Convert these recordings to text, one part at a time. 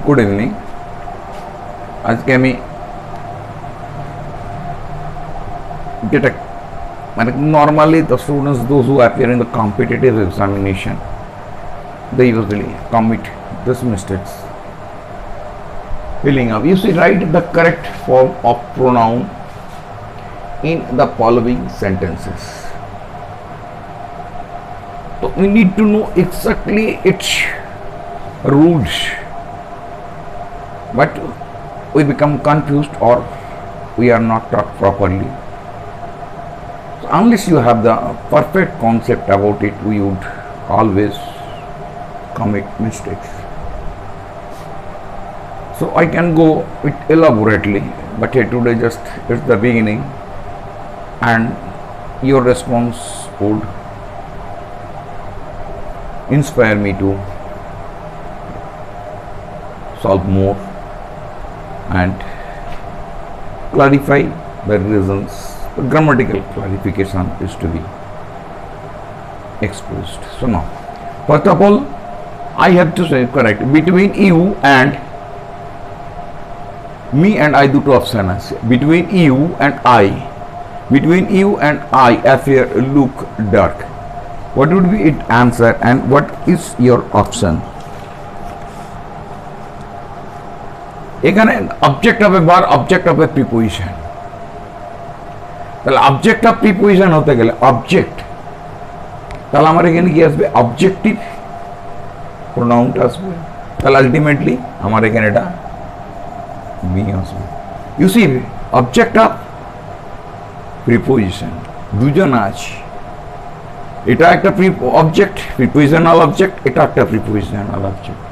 Good evening. आज के हमें get a normally the students, those who appear in the competitive examination, they usually commit these mistakes. Filling up, you see, write the correct form of pronoun in the following sentences. So we need to know exactly its rules, but we become confused or we are not taught properly. So unless you have the perfect concept about it, we would always commit mistakes. So I can go it elaborately, but here today just it's the beginning, and your response would inspire me to solve more and clarify the reasons. The grammatical clarification is to be exposed. So now, first of all, I have to say correct between you and me and I দুটো option আছে। between you and I appear look dark. What would be its answer and what is your option? এখানে object of a verb, object of a preposition, তাহলে object of preposition হতে গেলে object, তাহলে আমার এখানে কি আসবে? অবজেক্টিভ প্রোনাউনটা আসবে, তাহলে আলটিমেটলি আমার এখানে এটা মি আসবে। You see object of preposition দুজন আছে, এটা একটা অবজেক্ট প্রিপোজিশনাল অবজেক্ট, এটা একটা prepositional object.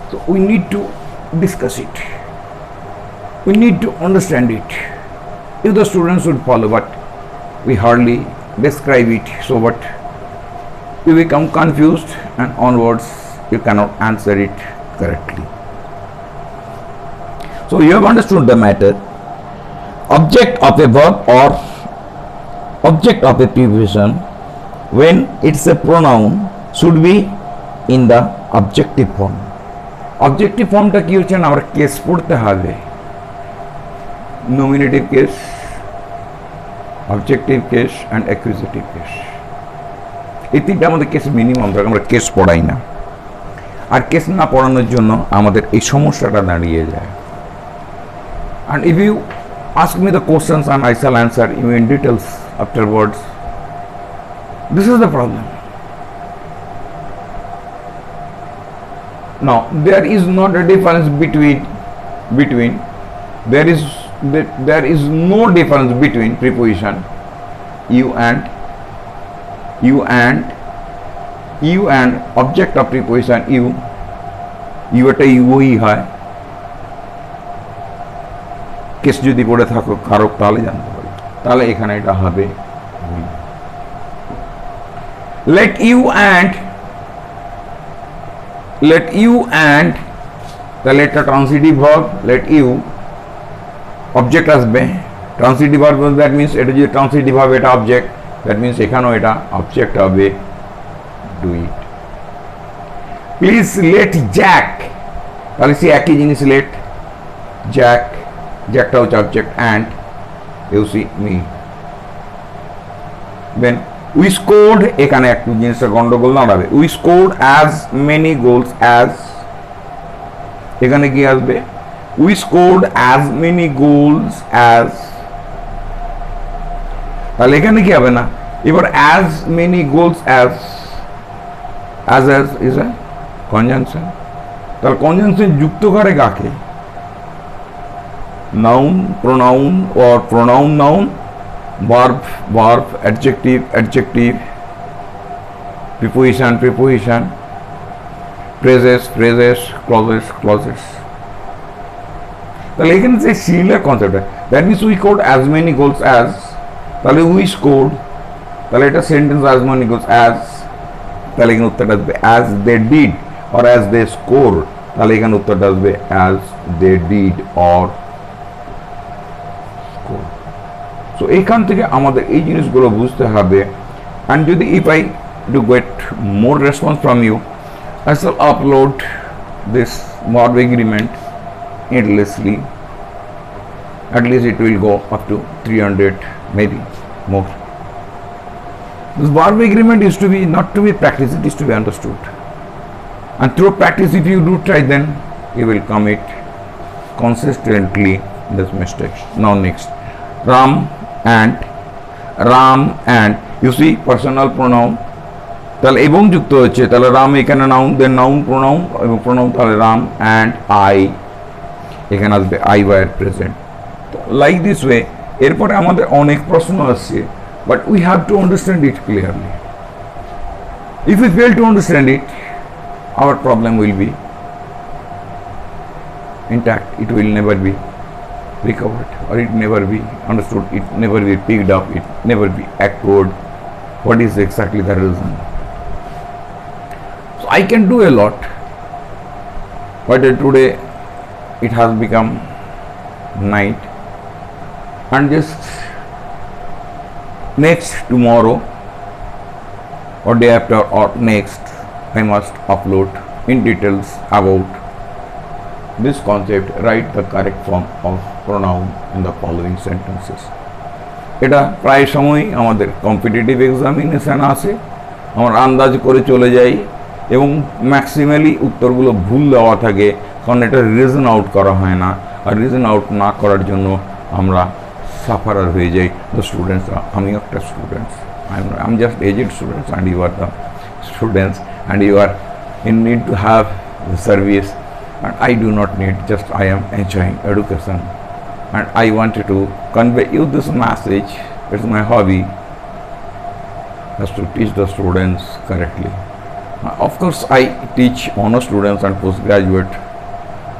So we need to discuss it, we need to understand it. If the students would follow, but we hardly describe it, so but you become confused and onwards you cannot answer it correctly. So you have understood the matter. Object of a verb or object of a preposition, when it's a pronoun, should be in the objective form. Objective ফর্মটা কি হচ্ছে না, আমরা case পড়তে হবে। Nominative case, objective case and accusative case, এই তিনটা আমাদের কেস মিনিমাম, আমরা কেস পড়াই না। আর কেস না পড়ানোর জন্য আমাদের এই সমস্যাটা দাঁড়িয়ে যায়। And if you ask me the questions and I shall answer you in details afterwards, this is the problem. Now there is not a difference between there is no difference between preposition you and object of preposition you এটা UE হয়। Case যদি পড়ে থাকো কারক তাহলে জানতে পারি, তাহলে এখানে এটা হবে let you and তাহলে এটা transitive verb, let you object আসবে, ট্রান্সিটিভ ভার্ব দ্যাট মিন্স এটা যদি ট্রান্সিটিভ হবে এটা অবজেক্ট, দ্যাট মিন্স এখানেও এটা অবজেক্ট হবে do it. Please let Jack, তাহলে সে একই জিনিস, লেট জ্যাকটা হচ্ছে object, and you see me. Then we scored, এখানে একটু জিনিসটা গন্ডগোল দাঁড়াবে, we scored as many goals as, এখানে কি আসবে? we scored as many goals as, তাহলে এখানে কি হবে না, এবার as many goals as is a conjunction, তাহলে conjunction যুক্ত করে কাকে? noun pronoun or pronoun noun, verb adjective preposition phrases clauses। তাহলে এখানে যে similar concept, that means we scored as many goals as, তাহলে উই স্কোর্ড, তাহলে এটা sentence as many goals as, তাহলে এখানে উত্তরটা আসবে as they did or as they score, তাহলে এখানে উত্তরটা আসবে as they did or score. So এইখান থেকে আমাদের এই জিনিসগুলো বুঝতে হবে। অ্যান্ড যদি if I to get more response from you, I shall upload this verb agreement endlessly. At least it will go up to 300, maybe more. This verb agreement is to be not to be practiced, it is to be understood. And through practice, if you do try, then you will commit consistently this mistake. Now next, Ram and you see personal pronoun তাহলে এবং যুক্ত হচ্ছে তাহলে রাম এখানে noun then noun pronoun এবং pronoun তাহলে Ram and I এখানে আসবে I were present like this way এরপরে আমাদের অনেক প্রশ্ন আসছে but we have to understand it clearly if you fail to understand it our problem will be intact, it will never be recovered or it never be understood, it never be picked up, it never be echoed what is exactly the reason. So I can do a lot, but today it has become night and just next tomorrow or day after or next I must upload in details about this concept, write the correct form of pronoun in the following sentences. এটা প্রায় সময়ই আমাদের competitive examination আসে আমরা আন্দাজ করে চলে যাই এবং ম্যাক্সিমালি উত্তরগুলো ভুল দেওয়া থাকে কারণ এটা রিজন আউট করা হয় না আর রিজন আউট না করার জন্য আমরা সাফারার হয়ে যাই দ্য স্টুডেন্টসরা আমিও একটা students I am just aged students and you are the students and you are in need to have the service and I do not need, just I am enjoying education and I wanted to convey you this message. It's my hobby just to teach the students correctly. Of course I teach honor students and postgraduate,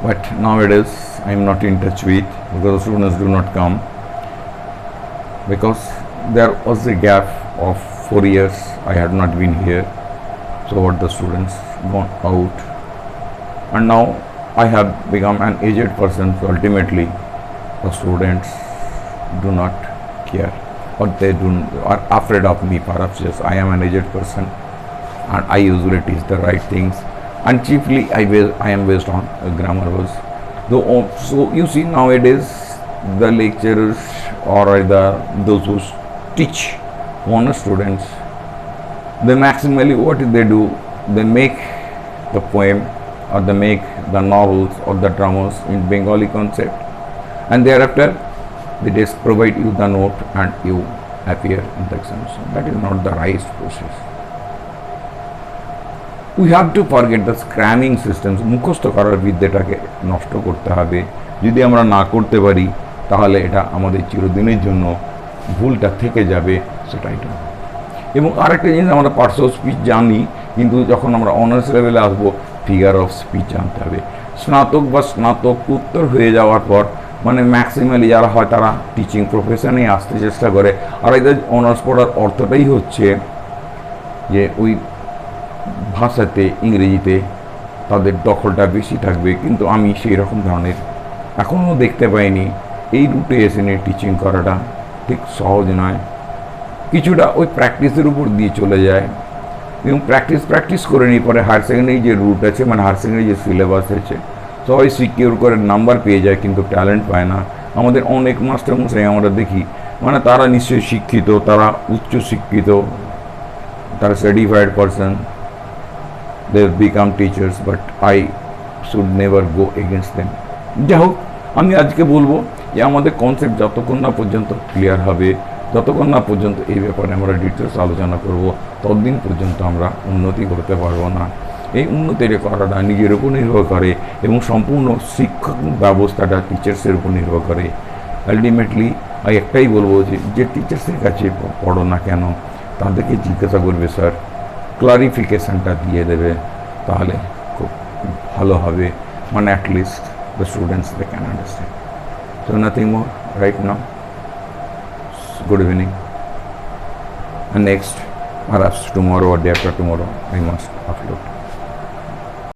but nowadays I am not in touch with because the students do not come because there was a gap of 4 years I had not been here. So what the students gone out and now I have become an aged person, so ultimately the students do not care or they are afraid of me perhaps. Yes, I am an aged person and I usually teach the right things and chiefly I am based on grammar rules. So you see nowadays the lecturers or those who teach honor students, they maximally what they do, they make the poem or they make the novels or the dramas in Bengali concept and thereafter they just provide you the note and you appear in the examination. That is not the right process. We have to forget the cramming systems. মুখস্থ করার বিদ্যাটাকে নষ্ট করতে হবে যদি আমরা না করতে পারি তাহলে এটা আমাদের চিরদিনের জন্য ভুলটা থেকে যাবে সেটাই তো এবং আরেকটা জিনিস আমরা পার্টস অফ স্পিচ জানি কিন্তু যখন আমরা অনার্স লেভেলে আসবো ফিগার অফ স্পিচ জানতে হবে স্নাতক বা স্নাতক উত্তর হয়ে যাওয়ার পর মানে ম্যাক্সিমালি যারা হয় তারা টিচিং প্রফেশনে আসতে চেষ্টা করে আর এদের অনার্স পড়ার অর্থটাই হচ্ছে যে ওই ভাষাতে ইংরেজিতে তাদের দখলটা বেশি থাকবে কিন্তু আমি সেই রকম ধরনের এখনও দেখতে পাইনি এই রুটে এসে নিয়ে টিচিং করাটা ঠিক সহজ নয় কিছুটা ওই প্র্যাকটিসের উপর দিয়ে চলে যায় এবং প্র্যাকটিস করে নিয়ে পরে হায়ার সেকেন্ডারি যে রুট আছে মানে হায়ার সেকেন্ডারি যে সিলেবাস আছে সবাই সিকিউর করে নাম্বার পেয়ে যায় কিন্তু ট্যালেন্ট পায় না আমাদের অনেক মাস্টারমশাই আমরা দেখি মানে তারা নিশ্চয়ই শিক্ষিত তারা উচ্চ শিক্ষিত তারা certified person they become teachers but I should never go against them যাই হোক আমি আজকে বলবো যে আমাদের কনসেপ্ট যতক্ষণ না পর্যন্ত ক্লিয়ার হবে যতক্ষণ না পর্যন্ত এই ব্যাপারে আমরা ডিটেলস আলোচনা করব ততদিন পর্যন্ত আমরা উন্নতি করতে পারবো না এই উন্নতি করাটা নিজের উপর নির্ভর করে এবং সম্পূর্ণ শিক্ষক ব্যবস্থাটা টিচার্সের উপর নির্ভর করে আলটিমেটলি আমি একটাই বলবো যে টিচার্সের কাছে পড়ো না কেন তাদেরকে জিজ্ঞাসা করবে স্যার ক্লারিফিকেশানটা দিয়ে দেবে তাহলে খুব ভালো হবে মানে at least the students they can understand so nothing more right now good evening and next perhaps tomorrow or day after tomorrow I must upload